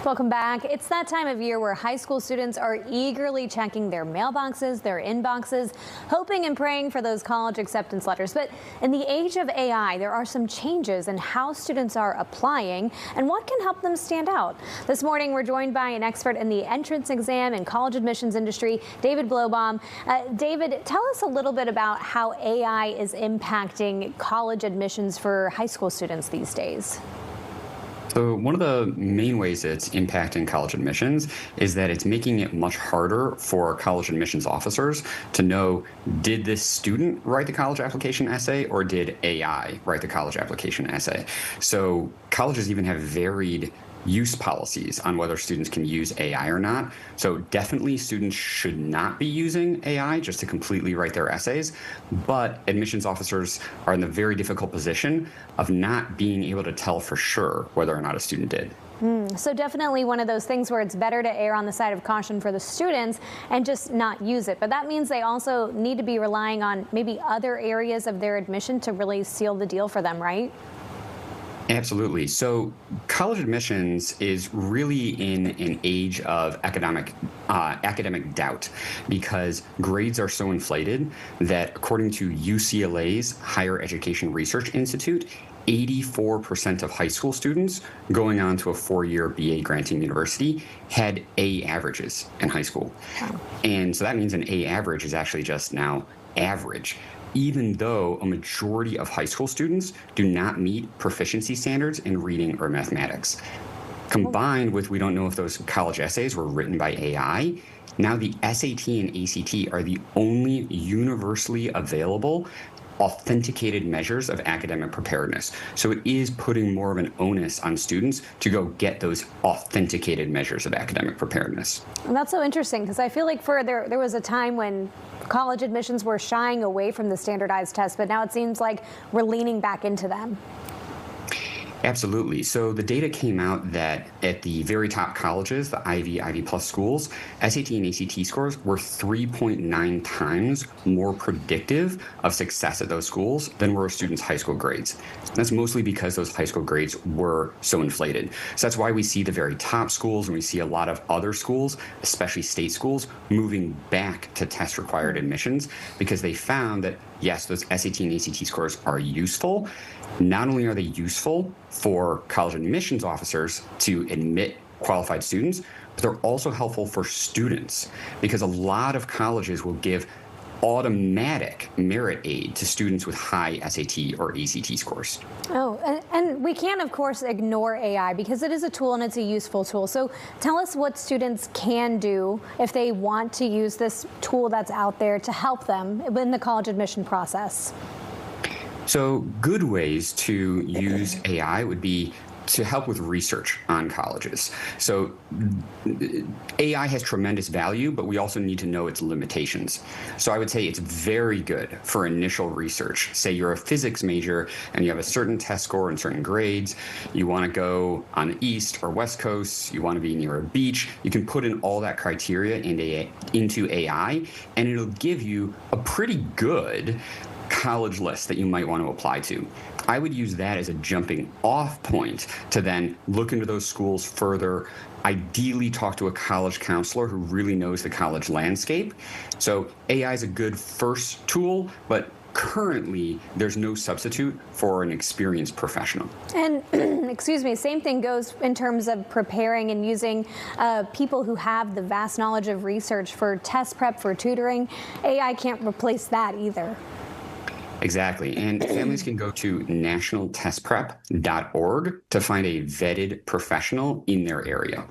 Welcome back. It's that time of year where high school students are eagerly checking their mailboxes, their inboxes, hoping and praying for those college acceptance letters. But in the age of AI, there are some changes in how students are applying and what can help them stand out. This morning, we're joined by an expert in the entrance exam and college admissions industry, David Blowbaum. David, tell us a little bit about how AI is impacting college admissions for high school students these days. So one of the main ways it's impacting college admissions is that it's making it much harder for college admissions officers to know, did this student write the college application essay or did AI write the college application essay? So colleges even have varied use policies on whether students can use AI or not. So definitely students should not be using AI just to completely write their essays, but admissions officers are in the very difficult position of not being able to tell for sure whether or not a student did. So definitely one of those things where it's better to err on the side of caution for the students and just not use it. But that means they also need to be relying on maybe other areas of their admission to really seal the deal for them, right? Absolutely. So college admissions is really in an age of academic doubt because grades are so inflated that according to UCLA's Higher Education Research Institute, 84% of high school students going on to a four-year BA granting university had A averages in high school. Wow. And so that means an A average is actually just now average, even though a majority of high school students do not meet proficiency standards in reading or mathematics. Combined with we don't know if those college essays were written by AI, now the SAT and ACT are the only universally available authenticated measures of academic preparedness. So it is putting more of an onus on students to go get those authenticated measures of academic preparedness. And that's so interesting because I feel like there was a time when college admissions were shying away from the standardized tests, but now it seems like we're leaning back into them. Absolutely. So the data came out that at the very top colleges, the Ivy Plus schools, SAT and ACT scores were 3.9 times more predictive of success at those schools than were a student's high school grades. That's mostly because those high school grades were so inflated. So that's why we see the very top schools and we see a lot of other schools, especially state schools, moving back to test required admissions because they found that yes, those SAT and ACT scores are useful. Not only are they useful for college admissions officers to admit qualified students, but they're also helpful for students because a lot of colleges will give automatic merit aid to students with high SAT or ACT scores. Oh, and we can't, of course, ignore AI because it is a tool and it's a useful tool. So tell us what students can do if they want to use this tool that's out there to help them in the college admission process. So good ways to use AI would be to help with research on colleges. So AI has tremendous value, but we also need to know its limitations. So I would say it's very good for initial research. Say you're a physics major and you have a certain test score and certain grades. You want to go on the East or West Coast. You want to be near a beach. You can put in all that criteria into AI, and it'll give you a pretty good college list that you might want to apply to. I would use that as a jumping off point to then look into those schools further, ideally talk to a college counselor who really knows the college landscape. So AI is a good first tool, but currently there's no substitute for an experienced professional. And excuse me, same thing goes in terms of preparing and using people who have the vast knowledge of research for test prep, for tutoring. AI can't replace that either. Exactly. And families can go to nationaltestprep.org to find a vetted professional in their area.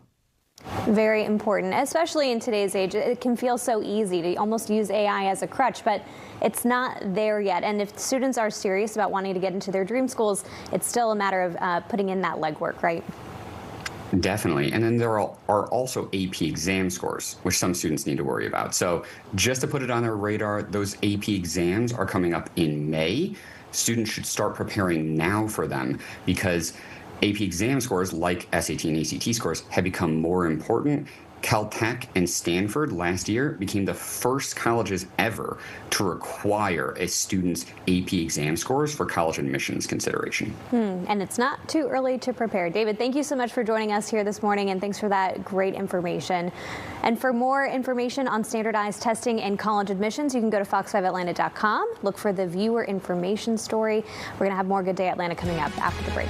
Very important, especially in today's age. It can feel so easy to almost use AI as a crutch, but it's not there yet. And if students are serious about wanting to get into their dream schools, it's still a matter of putting in that legwork, right? Definitely. And then there are also AP exam scores, which some students need to worry about. So just to put it on their radar, those AP exams are coming up in May. Students should start preparing now for them because AP exam scores, like SAT and ACT scores, have become more important Caltech and Stanford last year became the first colleges ever to require a student's AP exam scores for college admissions consideration. And it's not too early to prepare. David, thank you so much for joining us here this morning, and thanks for that great information. And for more information on standardized testing and college admissions, you can go to fox5atlanta.com. Look for the viewer information story. We're going to have more Good Day Atlanta coming up after the break.